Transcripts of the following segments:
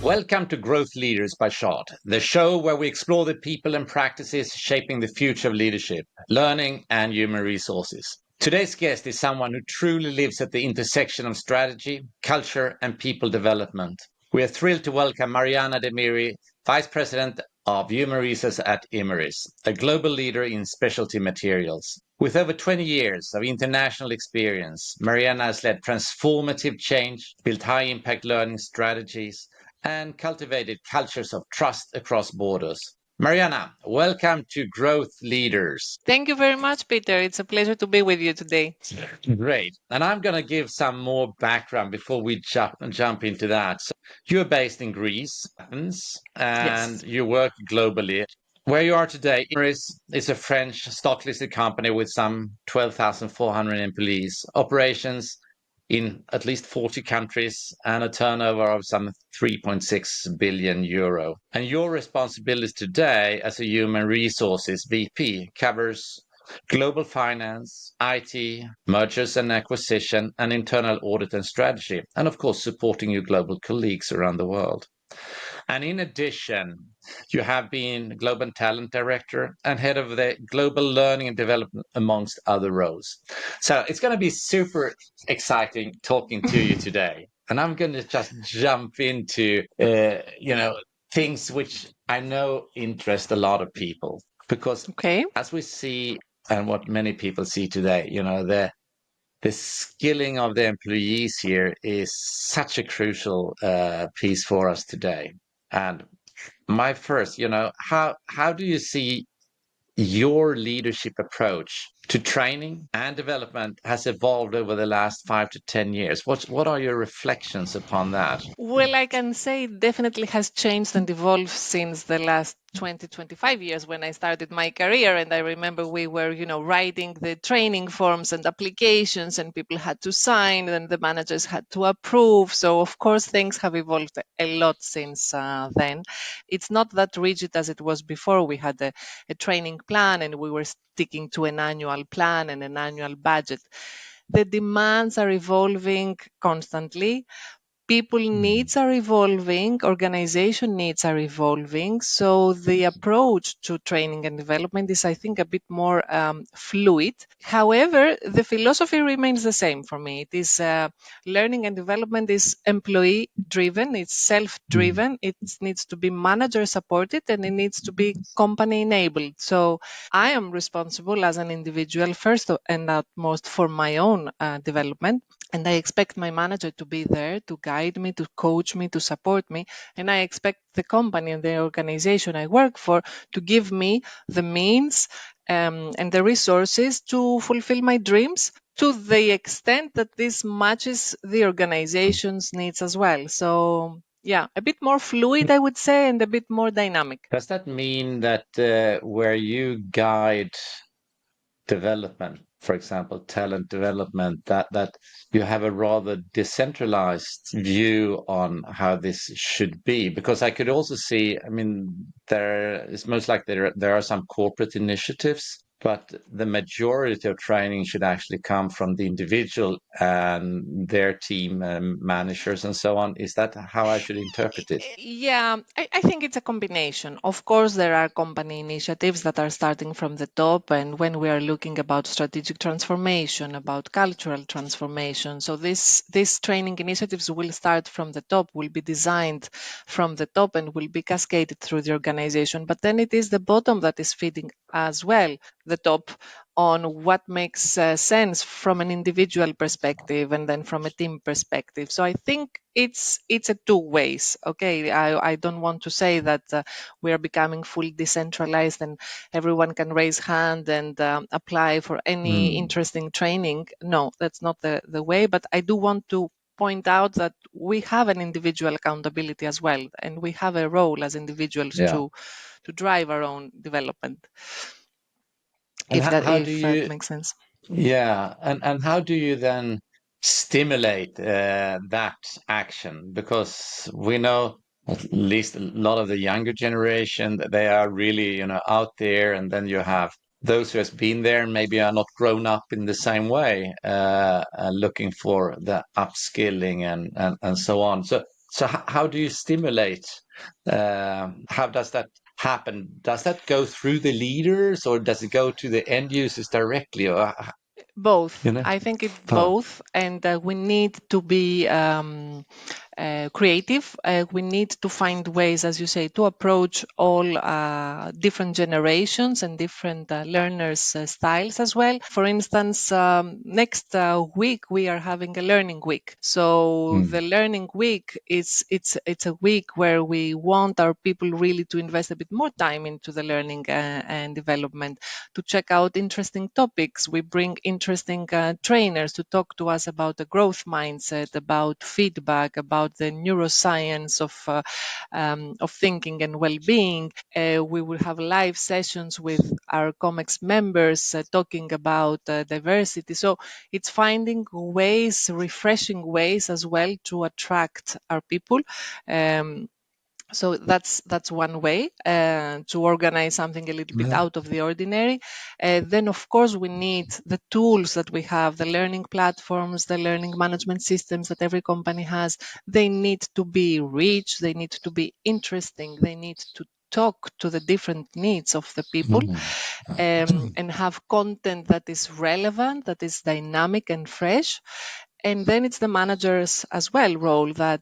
Welcome to Growth Leaders by Shard, the show where we explore the people and practices shaping the future of leadership, learning, and human resources. Today's guest is someone who truly lives at the intersection of strategy, culture, and people development. We are thrilled to welcome Marianna Demiri, Vice President of Human Resources at Imerys, a global leader in specialty materials. With over 20 years of international experience, Marianna has led transformative change, built high-impact learning strategies, and cultivated cultures of trust across borders. Marianna, welcome to Growth Leaders. Thank you very much, Peter. It's a pleasure to be with you today. Great. And I'm going to give some more background before we jump into that. So you're based in Greece, Athens, and Yes. you work globally. Where you are today, Imerys is a French stock-listed company with some 12,400 employees, operations in at least 40 countries, and a turnover of some 3.6 billion euro. And your responsibilities today as a human resources VP covers global finance, IT, mergers and acquisition, and internal audit and strategy, and of course, supporting your global colleagues around the world. And in addition, you have been Global Talent Director and Head of the Global Learning and Development, amongst other roles. So it's going to be super exciting talking to you today. And I'm going to just jump into, things which I know interest a lot of people. Because Okay. as we see, and what many people see today, the skilling of the employees here is such a crucial piece for us today. And my first, how do you see your leadership approach to training and development has evolved over the last 5 to 10 years? What are your reflections upon that? Well, I can say it definitely has changed and evolved since the last 20, 25 years when I started my career. And I remember we were, writing the training forms and applications, and people had to sign, and the managers had to approve. So, of course, things have evolved a lot since then. It's not that rigid as it was before. We had a training plan, and we were sticking to an annual plan and an annual budget. The demands are evolving constantly. People needs are evolving, organization needs are evolving. So the approach to training and development is, I think, a bit more fluid. However, the philosophy remains the same for me. It is learning and development is employee driven, it's self driven, it needs to be manager supported, and it needs to be company enabled. So I am responsible as an individual first and utmost for my own development. And I expect my manager to be there to guide me, to coach me, to support me. And I expect the company and the organization I work for to give me the means and the resources to fulfill my dreams to the extent that this matches the organization's needs as well. So, yeah, a bit more fluid, I would say, and a bit more dynamic. Does that mean that where you guide development, for example, talent development, that you have a rather decentralized view on how this should be? Because I could also see, I mean, it's most likely there are some corporate initiatives, but the majority of training should actually come from the individual and their team and managers and so on. Is that how I should interpret it? Yeah, I think it's a combination. Of course, there are company initiatives that are starting from the top, and when we are looking about strategic transformation, about cultural transformation, so these training initiatives will start from the top, will be designed from the top, and will be cascaded through the organization. But then it is the bottom that is feeding as well the top on what makes sense from an individual perspective and then from a team perspective. So I think it's a two ways. Okay, I don't want to say that we are becoming fully decentralized and everyone can raise hand and apply for any interesting training. No, that's not the way. But I do want to point out that we have an individual accountability as well, and we have a role as individuals Yeah. to drive our own development. And how do If that you, makes sense. yeah, and how do you then stimulate that action? Because we know at least a lot of the younger generation, they are really, out there, and then you have those who has been there and maybe are not grown up in the same way, looking for the upskilling and so on. So So how do you stimulate? How does that happen? Does that go through the leaders or does it go to the end users directly? Or Both. you know, I think it oh. both, and we need to be creative. We need to find ways, as you say, to approach all different generations and different learners' styles as well. For instance, next week we are having a learning week. So Mm. the learning week is it's a week where we want our people really to invest a bit more time into the learning and development, to check out interesting topics. We bring interesting trainers to talk to us about the growth mindset, about feedback, about the neuroscience of thinking and well-being. We will have live sessions with our COMEX members talking about diversity. So it's finding ways, refreshing ways as well to attract our people. So that's one way to organize something a little bit Yeah. out of the ordinary. Then, of course, we need the tools that we have, the learning platforms, the learning management systems that every company has. They need to be rich, they need to be interesting, they need to talk to the different needs of the people, and have content that is relevant, that is dynamic and fresh. And then it's the managers as well role, that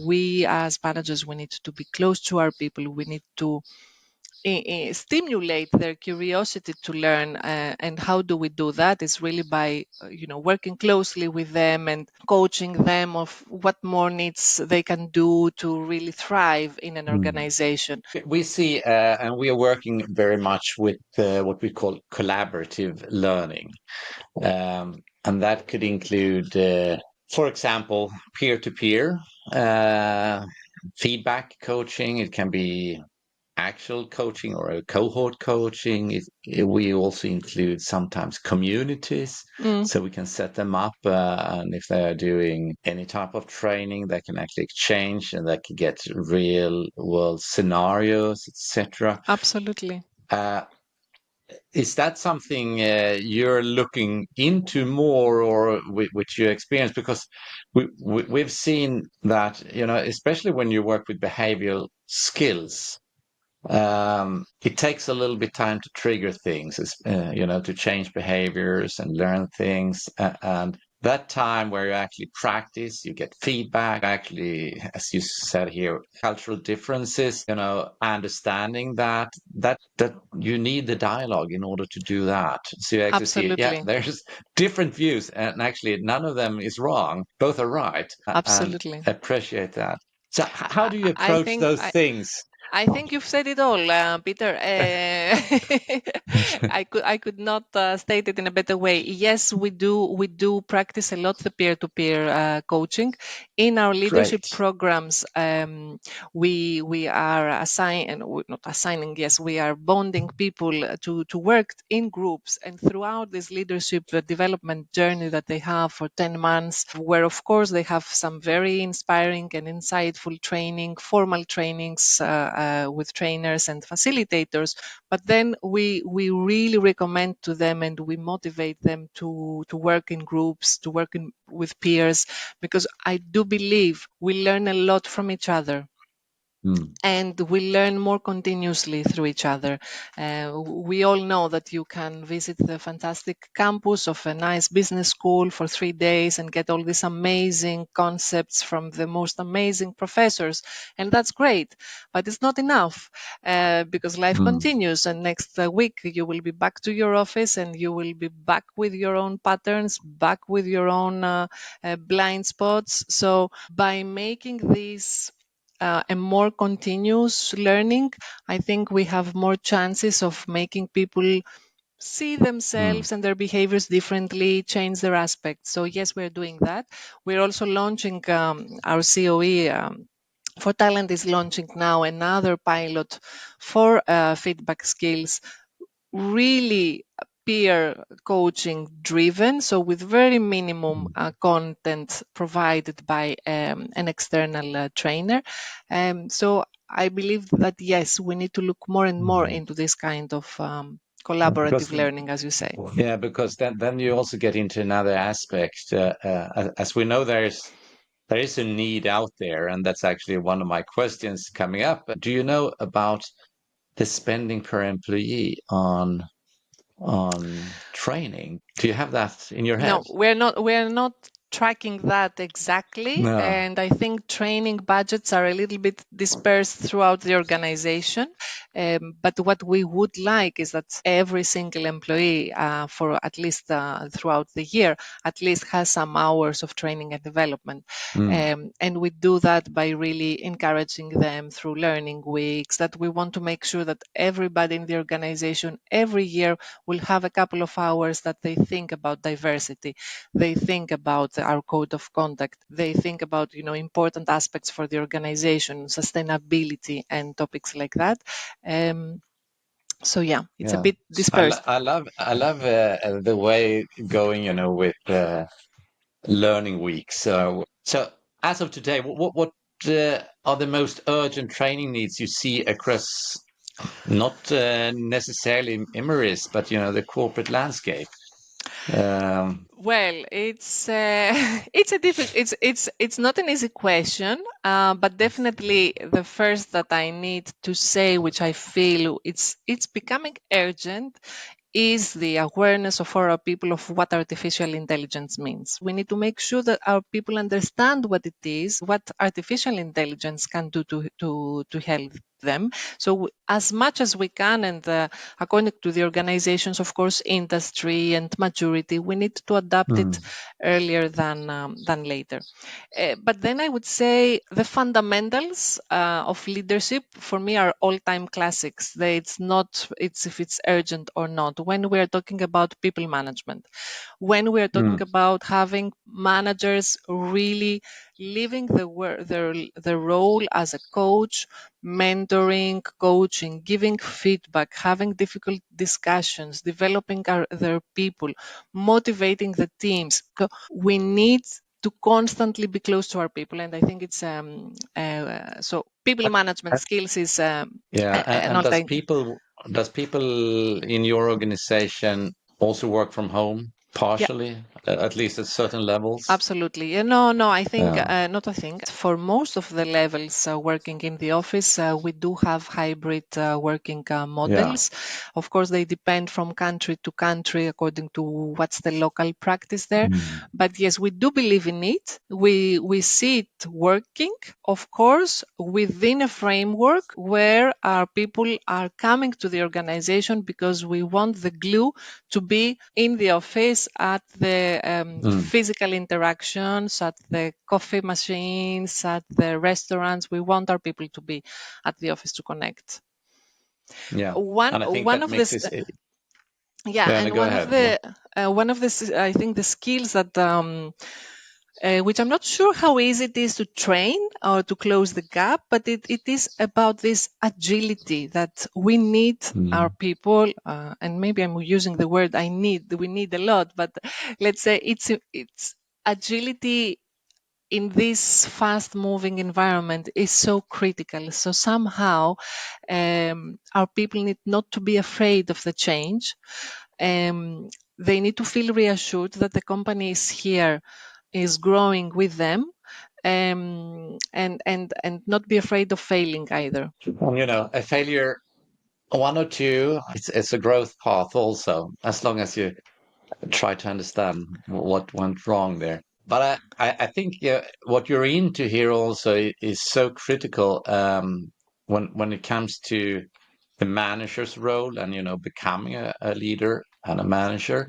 we as managers, we need to be close to our people. We need to stimulate their curiosity to learn, and how do we do that? Is really by working closely with them and coaching them of what more needs they can do to really thrive in an Mm. organization. We see, and we are working very much with what we call collaborative learning. And that could include, for example, peer-to-peer feedback coaching. It can be actual coaching or a cohort coaching. We also include sometimes communities, Mm, so we can set them up, and if they are doing any type of training, they can actually exchange and they can get real world scenarios, etc. absolutely. Is that something you're looking into more, or which you experience? Because we've seen that, especially when you work with behavioral skills, it takes a little bit time to trigger things, to change behaviors and learn things. And that time where you actually practice, you get feedback, actually, as you said here, cultural differences, understanding that you need the dialogue in order to do that. So you actually see, yeah, Absolutely. there's different views, and actually none of them is wrong. Both are right, and Absolutely. appreciate that. So how do you I approach think those things? I think you've said it all, Peter. I could not state it in a better way. Yes, we do practice a lot the peer-to-peer coaching in our leadership Great. programs. We are not assigning. Yes, we are bonding people to work in groups, and throughout this leadership development journey that they have for 10 months, where of course they have some very inspiring and insightful training, formal trainings with trainers and facilitators. But then we really recommend to them, and we motivate them to work in groups, to work with peers, because I do believe we learn a lot from each other, Mm. and we learn more continuously through each other. We all know that you can visit the fantastic campus of a nice business school for 3 days and get all these amazing concepts from the most amazing professors, and that's great. But it's not enough, because life Mm. continues, and next week you will be back to your office, and you will be back with your own patterns, back with your own blind spots. So by making these a more continuous learning, I think we have more chances of making people see Mm. themselves and their behaviors differently, change their aspects. So yes, we're doing that. We're also launching our COE. For Talent is launching now another pilot for feedback skills, really peer coaching driven, so with very minimum content provided by an external trainer. So I believe that yes, we need to look more and more Mm. into this kind of Because collaborative learning, as you say. because then you also get into another aspect. As we know, there's there is a need out there, and that's actually one of my questions coming up. Do you know about the spending per employee on training? Do you have that in your head? No, we're not tracking that exactly, No. and I think training budgets are a little bit dispersed throughout the organization. But what we would like is that every single employee, for at least throughout the year, at least has some hours of training and development. Mm. And we do that by really encouraging them through learning weeks. That we want to make sure that everybody in the organization every year will have a couple of hours that they think about diversity, they think about our code of conduct, they think about important aspects for the organization, sustainability and topics like that. So yeah, it's a Yeah. bit dispersed. I love the way going, with learning weeks. So as of today, what are the most urgent training needs you see across not necessarily Imerys, but the corporate landscape? Um, Well, it's it's a difficult it's not an easy question, but definitely the first that I need to say, which I feel it's becoming urgent, is the awareness of our people of what artificial intelligence means. We need to make sure that our people understand what it is, what artificial intelligence can do to help them. So as much as we can, and according to the organizations, of course, industry and maturity, we need to adapt mm, it earlier than later. But then I would say the fundamentals of leadership for me are all-time classics. It's if it's urgent or not. When we are talking about people management, when we are mm, talking about having managers really living the role as a coach, mentoring, coaching, giving feedback, having difficult discussions, developing their people, motivating the teams. So we need to constantly be close to our people, and I think it's so people management skills is yeah, an and all-time. does people in your organization also work from home Yeah, partially, at least at certain levels? absolutely. No, I think, Yeah, not I think, for most of the levels working in the office, we do have hybrid working yeah. models. Of course, they depend from country to country according to what's the local practice there. Mm, But yes, we do believe in it. We see it working, of course, within a framework where our people are coming to the organization because we want the glue to be in the office, at the mm, physical interactions, at the coffee machines, at the restaurants. We want our people to be at the office to connect. yeah. One And I think one that of the makes this. yeah, Yeah, no, and go ahead. Well, one of the I think the skills that which I'm not sure how easy it is to train or to close the gap, but it is about this agility that we need our mm, people, and maybe I'm using the word we need a lot, but let's say it's agility in this fast moving environment is so critical. So somehow our people need not to be afraid of the change. They need to feel reassured that the company is here, is growing with them, and not be afraid of failing either. and, a failure, one or two, it's a growth path also, as long as you try to understand what went wrong there. But I think, yeah, what you're into here also is so critical, when it comes to the manager's role and becoming a leader and a manager,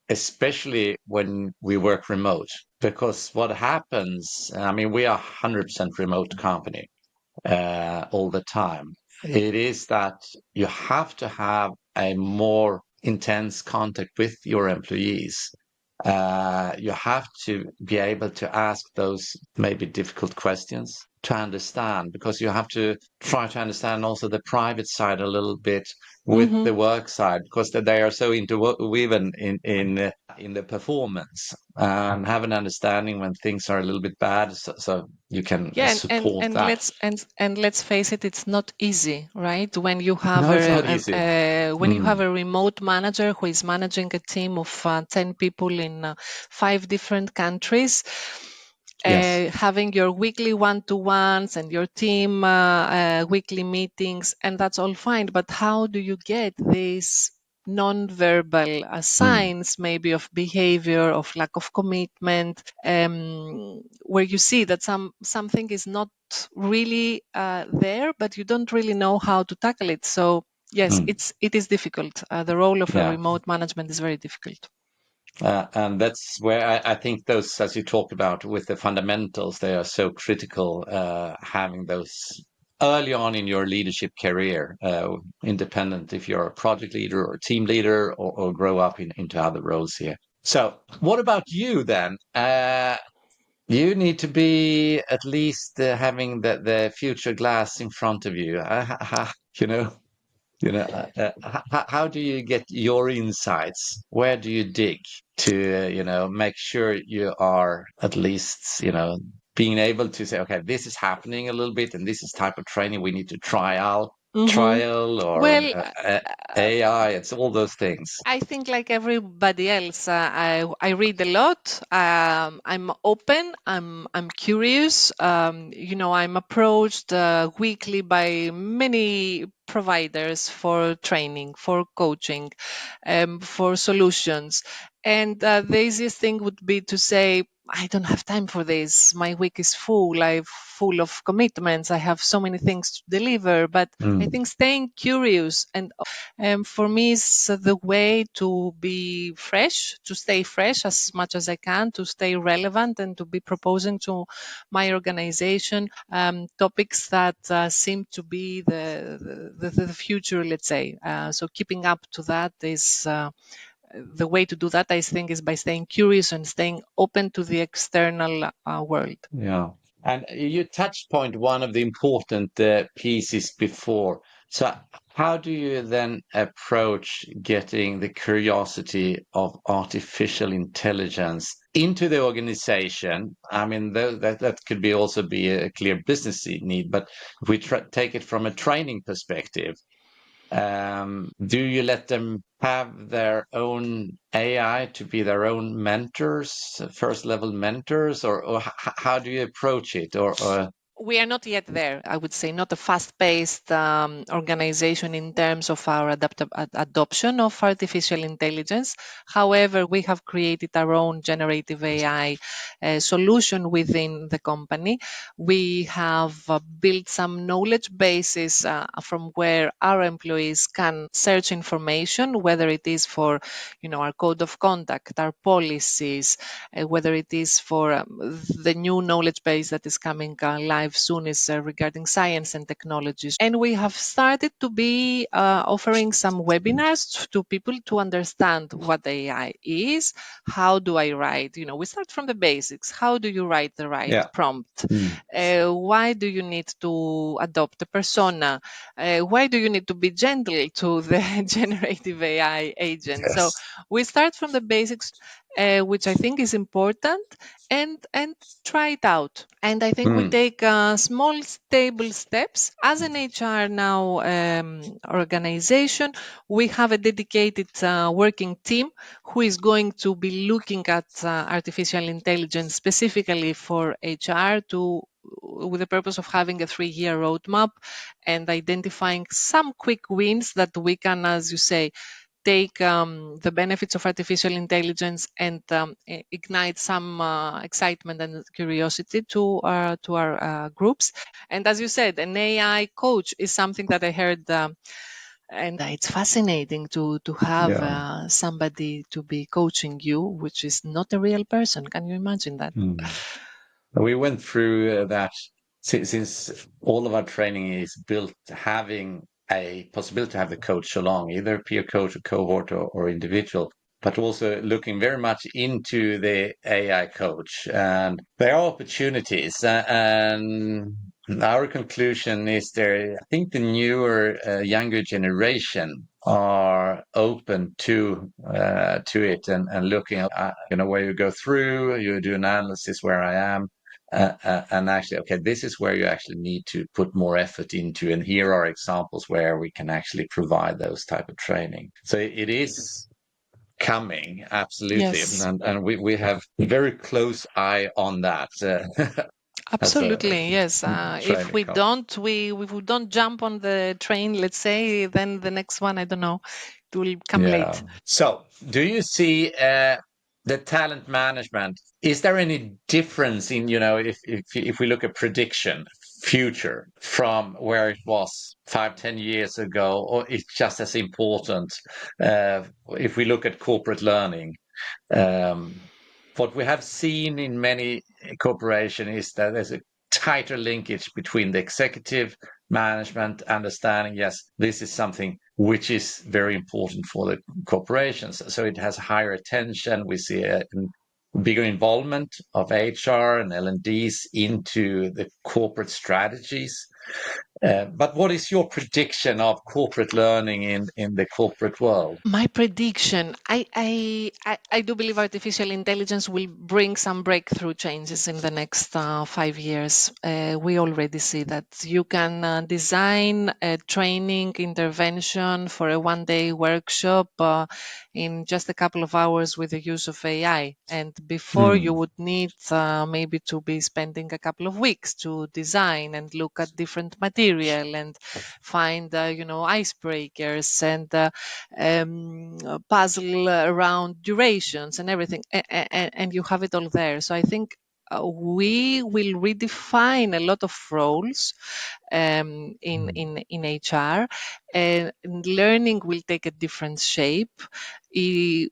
especially when we work remote. Because what happens, I mean, we are 100% remote company all the time. It is that you have to have a more intense contact with your employees. You have to be able to ask those maybe difficult questions to understand, because you have to try to understand also the private side a little bit with Hmm. the work side, because they are so interwoven in the performance, and have an understanding when things are a little bit bad, so you can Yeah, support that. and let's face it, it's not easy, right? When you have No, it's not easy. when you have Mm, a remote manager who is managing a team of 10 people in 5 different countries, Yes. having your weekly one-to-ones and your team weekly meetings, and that's all fine. But how do you get these non-verbal signs, maybe of behavior, of lack of commitment, where you see that something is not really there, but you don't really know how to tackle it? So yes, it is difficult. The role of a Yeah. remote management is very difficult. And that's where I think those, as you talked about with the fundamentals, they are so critical, having those early on in your leadership career, independent if you're a project leader or team leader, or grow up into other roles here. So, what about you then? You need to be at least having the future glass in front of you. You know, how do you get your insights? Where do you dig to, make sure you are at least, being able to say, okay, this is happening a little bit, and this is type of training we need to Mhm. trial or Well, AI. It's all those things. I think like everybody else, I read a lot. I'm open. I'm curious. I'm approached weekly by many providers for training, for coaching, for solutions. And the easiest thing would be to say, I don't have time for this. My week is full. I'm full of commitments. I have so many things to deliver. But I think staying curious and for me is the way to be fresh, to stay fresh as much as I can, to stay relevant, and to be proposing to my organization topics that seem to be the future, let's say. So keeping up to that is the way to do that, I think, is by staying curious and staying open to the external world. Yeah. And you touched point one of the important pieces before. So how do you then approach getting the curiosity of artificial intelligence into the organization? I mean, that could be also be a clear business need, but if we take it from a training perspective, do you let them have their own AI to be their own mentors, first level mentors, or how do you approach it? Or We are not yet there, I would say, not a fast-paced organization in terms of our adoption of artificial intelligence. However, we have created our own generative AI solution within the company. We have built some knowledge bases from where our employees can search information, whether it is for, our code of conduct, our policies, whether it is for the new knowledge base that is coming live soon is regarding science and technologies. And we have started to be offering some webinars to people to understand what AI is. How do I write? We start from the basics. How do you write the right yeah. prompt? Mm. Why do you need to adopt a persona? Why do you need to be gentle to the generative AI agent? So Yes. we start from the basics, which I think is important, and try it out. And I think we Mm. take small, stable steps. As an HR now organization, we have a dedicated working team who is going to be looking at artificial intelligence specifically for HR to with the purpose of having a 3-year roadmap and identifying some quick wins that we can, as you say, take the benefits of artificial intelligence and ignite some excitement and curiosity to our groups. And as you said, an AI coach is something that I heard. And it's fascinating to have Yeah. somebody to be coaching you, which is not a real person. Can you imagine that? Mm. We went through that since all of our training is built having a possibility to have the coach along, either peer coach, or cohort, or individual, but also looking very much into the AI coach. And there are opportunities. And our conclusion is I think the newer, younger generation are open to it, and looking at where you go through, you do analysis where I am, and actually, okay, this is where you actually need to put more effort into, and here are examples where we can actually provide those type of training. So it is coming, absolutely, Yes. and we have a very close eye on that as a Absolutely, yes. If training we company. don't, if we don't jump on the train, let's say, then the next one, I don't know, it will come Yeah. late. So, do you see the talent management? Is there any difference in, if we look at prediction, future from where it was 5, 10 years ago, or it's just as important? If we look at corporate learning, um, what we have seen in many corporations is that there's a tighter linkage between the executive management understanding, yes, this is something which is very important for the corporations. So it has higher attention. We see a bigger involvement of HR and L&Ds into the corporate strategies. But what is your prediction of corporate learning in the corporate world? My prediction, I do believe artificial intelligence will bring some breakthrough changes in the next 5 years. We already see that you can design a training intervention for a one-day workshop in just a couple of hours with the use of AI. And before you Hmm. would need maybe to be spending a couple of weeks to design and look at different material and find, icebreakers and puzzle around durations and everything, and you have it all there. So I think we will redefine a lot of roles in HR, and learning will take a different shape. I-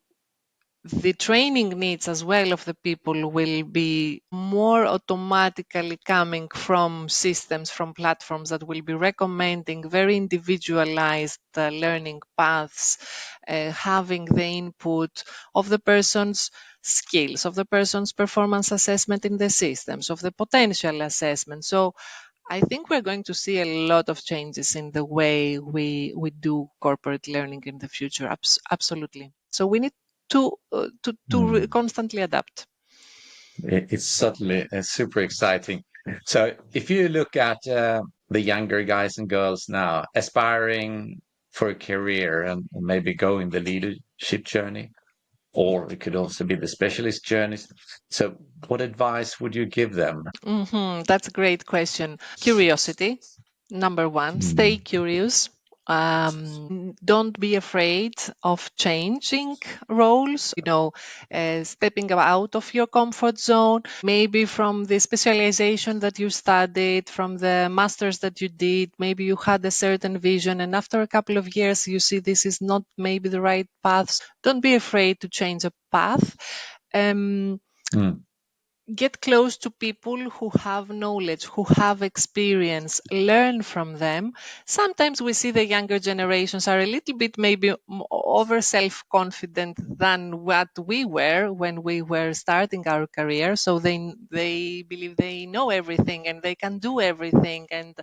the training needs as well of the people will be more automatically coming from systems, from platforms that will be recommending very individualized learning paths, having the input of the person's skills, of the person's performance assessment in the systems, of the potential assessment. So I think we're going to see a lot of changes in the way we do corporate learning in the future. Absolutely. So we need to Hmm. constantly adapt. It's certainly super exciting. So, if you look at the younger guys and girls now aspiring for a career and maybe going the leadership journey, or it could also be the specialist journeys. So, what advice would you give them? That's a great question. Curiosity, number one. Stay Hmm. curious. Don't be afraid of changing roles, stepping out of your comfort zone, maybe from the specialization that you studied, from the masters that you did. Maybe you had a certain vision, and after a couple of years, you see this is not maybe the right path. So don't be afraid to change a path. Um, Hmm. get close to people who have knowledge, who have experience, learn from them. Sometimes we see the younger generations are a little bit maybe over self-confident than what we were when we were starting our career. So they believe they know everything and they can do everything, and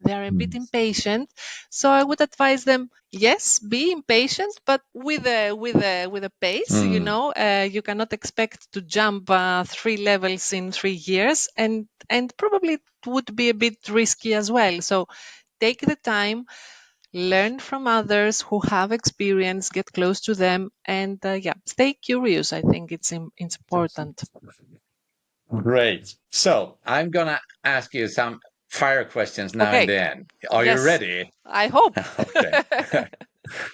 they are a bit impatient. So I would advise them, yes, be impatient, but with a pace. Hmm. You cannot expect to jump 3 levels in 3 years, and probably it would be a bit risky as well. So take the time, learn from others who have experience, get close to them, and yeah, stay curious. I think it's important. Great. So, I'm gonna ask you some fire questions now and Okay. then. Are you Yes. ready? I hope. Okay.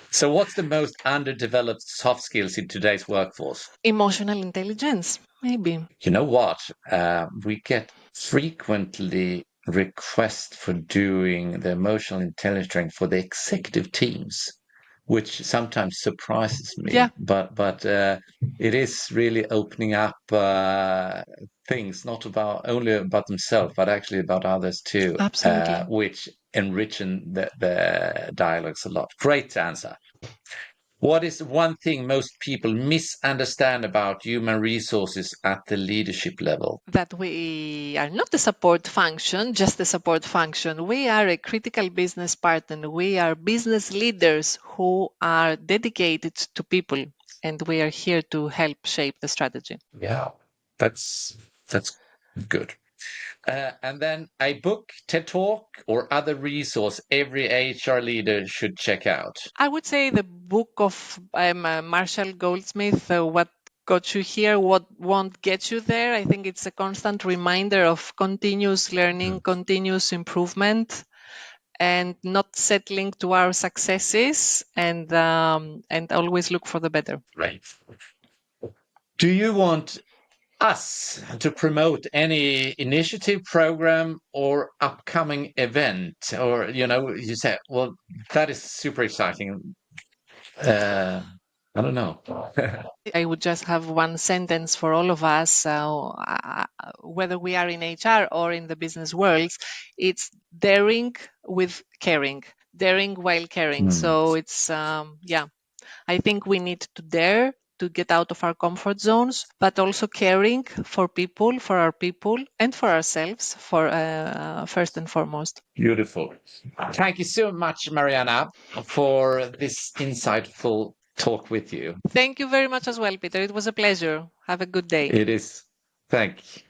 So, what's the most underdeveloped soft skills in today's workforce? Emotional intelligence, maybe. You know what? We get frequently requests for doing the emotional intelligence training for the executive teams, which sometimes surprises me. Yeah, But it is really opening up things not about only about themselves, but actually about others too, absolutely. which enrichen the dialogues a lot. Great answer. What is one thing most people misunderstand about human resources at the leadership level? That we are not a support function, just a support function. We are a critical business partner. We are business leaders who are dedicated to people, and we are here to help shape the strategy. Yeah, that's good. And then a book, TED Talk, or other resource every HR leader should check out. I would say the book of Marshall Goldsmith, What Got You Here, What Won't Get You There. I think it's a constant reminder of continuous learning, continuous improvement, and not settling to our successes, and always look for the better. Right. Do you want us to promote any initiative, program, or upcoming event? Or, you say, well, that is super exciting. I don't know. I would just have one sentence for all of us, whether we are in HR or in the business worlds. It's daring with caring, daring while caring. So it's, I think we need to dare to get out of our comfort zones, but also caring for people, for our people, and for ourselves, for first and foremost. Beautiful. Thank you so much, Marianna, for this insightful talk with you. Thank you very much as well, Peter. It was a pleasure. Have a good day. It is. Thank you.